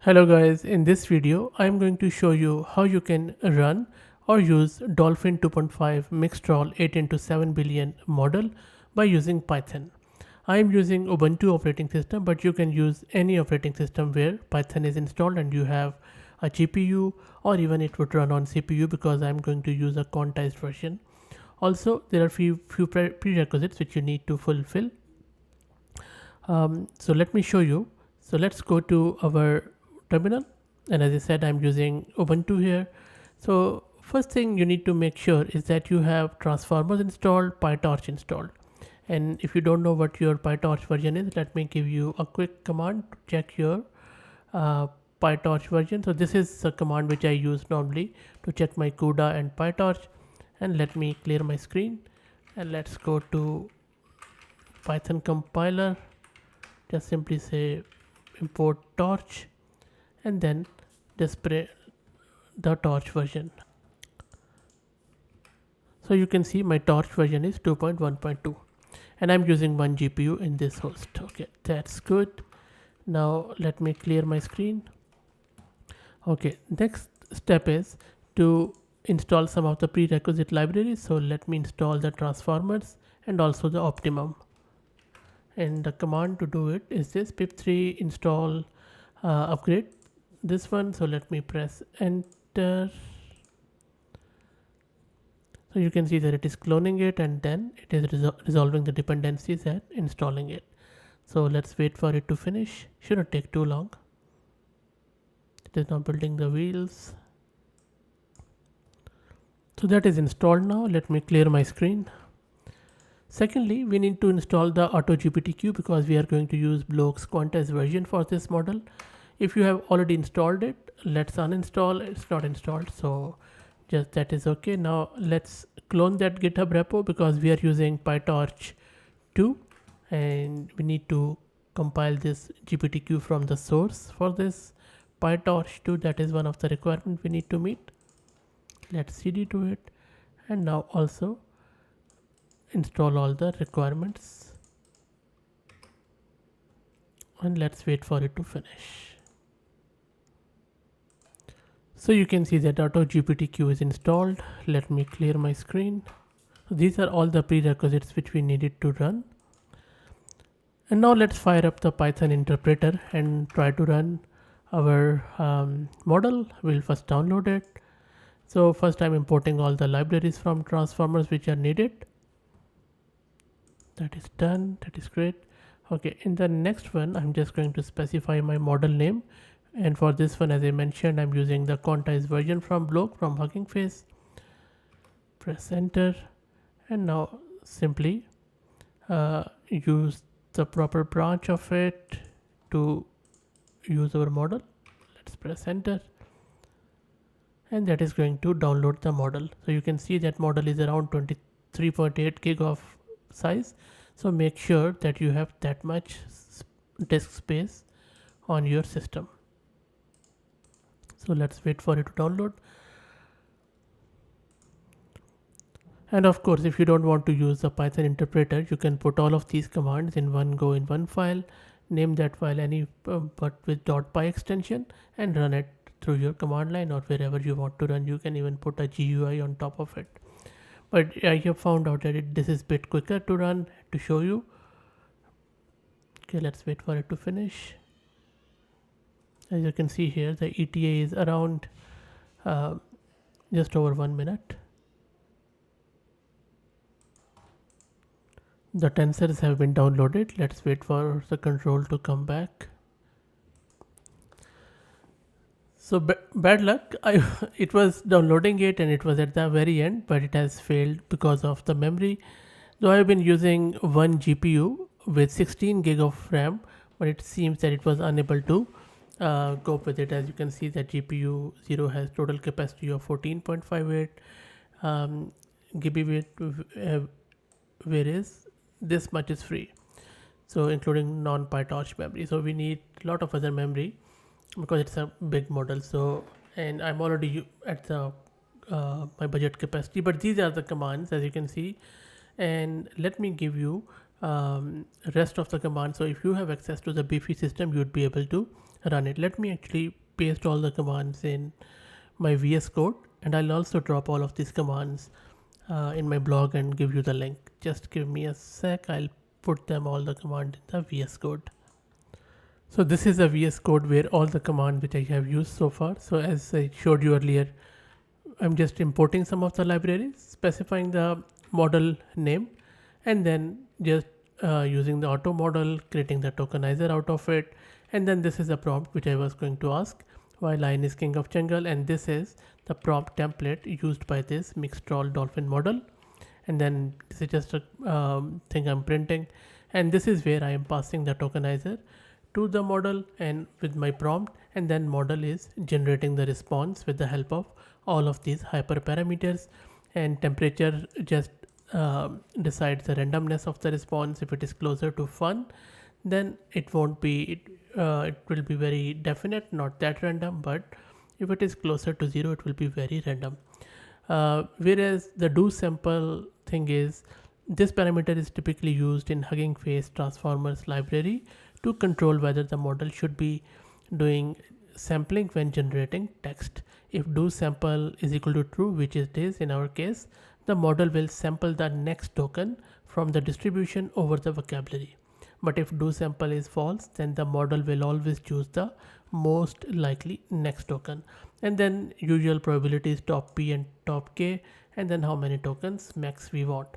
Hello guys, in this video I am going to show you how you can run or use Dolphin 2.5 Mixtral 8x7 billion model by using Python. I am using Ubuntu operating system, but you can use any operating system where Python is installed and you have a GPU, or even it would run on CPU because I am going to use a quantized version. Also, there are few prerequisites which you need to fulfill. So let me show you. So let's go to our terminal, and as I said, I'm using Ubuntu here. So first thing you need to make sure is that you have transformers installed, PyTorch installed. And if you don't know what your PyTorch version is, let me give you a quick command to check your uh, PyTorch version. So this is a command which I use normally to check my CUDA and PyTorch. And let me clear my screen, and let's go to Python compiler. Just simply say import torch and then display the torch version. So you can see my torch version is 2.1.2 and I'm using one GPU in this host. Okay, that's good. Now let me clear my screen. Okay, next step is to install some of the prerequisite libraries. So let me install the transformers and also the optimum. And the command to do it is this pip3 install upgrade this one. So let me press enter. So you can see that it is cloning it and then it is resolving the dependencies and installing it. So let's wait for it to finish. Shouldn't take too long. It is now building the wheels. So that is installed now. Let me clear my screen. Secondly, we need to install the AutoGPT because we are going to use Block's quantized version for this model. If you have already installed it, let's uninstall. It's not installed, so just that is okay. Now let's clone that GitHub repo because we are using PyTorch 2 and we need to compile this GPTQ from the source for this PyTorch 2. That is one of the requirements we need to meet. Let's cd to it, and now also install all the requirements and let's wait for it to finish. So you can see that AutoGPTQ is installed. Let me clear my screen. So these are all the prerequisites which we needed to run. And now let's fire up the Python interpreter and try to run our model. We'll first download it. So first I'm importing all the libraries from transformers which are needed. That is done. That is great. Okay, in the next one I'm just going to specify my model name, and for this one, as I mentioned, I'm using the quantized version from Block from Hugging Face. Press enter, and now simply use the proper branch of it to use our model. Let's press enter, and that is going to download the model. So you can see that model is around 23.8 gig of size. So make sure that you have that much disk space on your system. So let's wait for it to download. And of course, if you don't want to use the Python interpreter, you can put all of these commands in one go in one file, name that file any but with .py extension, and run it through your command line or wherever you want to run. You can even put a GUI on top of it. But I have found out that this is a bit quicker to run to show you. Okay, let's wait for it to finish. As you can see here, the ETA is around just over 1 minute. The tensors have been downloaded. Let's wait for the control to come back. So bad luck. It was downloading it and it was at the very end, but it has failed because of the memory. Though I've been using one GPU with 16 gig of RAM, but it seems that it was unable to cope with it. As you can see, that GPU 0 has total capacity of 14.58 GB, whereas this much is free. So including non-PyTorch memory. So we need a lot of other memory because it's a big model. So, and I'm already at the my budget capacity, but these are the commands, as you can see. And let me give you rest of the command. So if you have access to the beefy system, you would be able to run it. Let me actually paste all the commands in my VS Code, and I'll also drop all of these commands in my blog and give you the link. Just give me a sec. I'll put them all the command in the VS Code. So this is a VS Code where all the command which I have used so far. So as I showed you earlier, I'm just importing some of the libraries, specifying the model name, and then just using the auto model, creating the tokenizer out of it. And then this is a prompt which I was going to ask, why lion is king of jungle, and this is the prompt template used by this Mixtral Dolphin model. And then this is just a thing I'm printing, and this is where I am passing the tokenizer to the model and with my prompt, and then model is generating the response with the help of all of these hyperparameters, and temperature just decides the randomness of the response. If it is closer to fun, then it won't be it will be very definite, not that random, but if it is closer to 0, it will be very random. Whereas the do sample thing is, this parameter is typically used in Hugging Face transformers library to control whether the model should be doing sampling when generating text. If do sample is equal to true, which it is in our case, the model will sample the next token from the distribution over the vocabulary. But if do sample is false, then the model will always choose the most likely next token. And then usual probability is top P and top K, and then how many tokens max we want.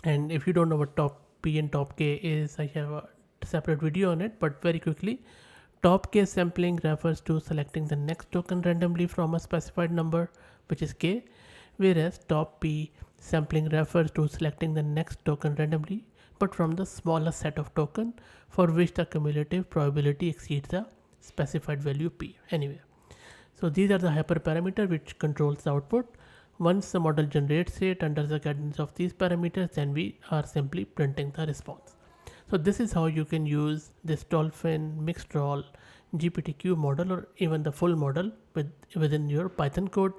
And if you don't know what top P and top K is, I have a separate video on it, but very quickly, top K sampling refers to selecting the next token randomly from a specified number, which is K, whereas top P sampling refers to selecting the next token randomly, but from the smallest set of token for which the cumulative probability exceeds the specified value P. Anyway, so these are the hyperparameter which controls the output. Once the model generates it under the guidance of these parameters, then we are simply printing the response. So this is how you can use this Dolphin, Mixtral, GPTQ model, or even the full model within your Python code.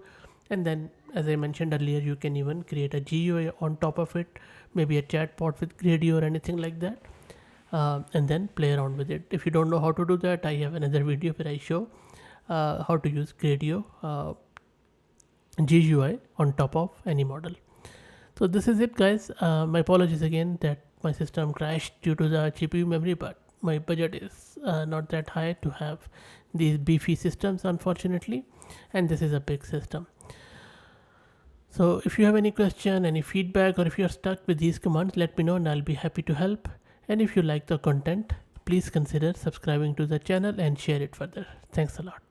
And then, as I mentioned earlier, you can even create a GUI on top of it, maybe a chatbot with Gradio or anything like that, and then play around with it. If you don't know how to do that, I have another video where I show how to use Gradio GUI on top of any model. So this is it, guys. My apologies again that my system crashed due to the GPU memory, but my budget is not that high to have these beefy systems, unfortunately, and this is a big system. So if you have any question, any feedback, or if you're stuck with these commands, let me know and I'll be happy to help. And if you like the content, please consider subscribing to the channel and share it further. Thanks a lot.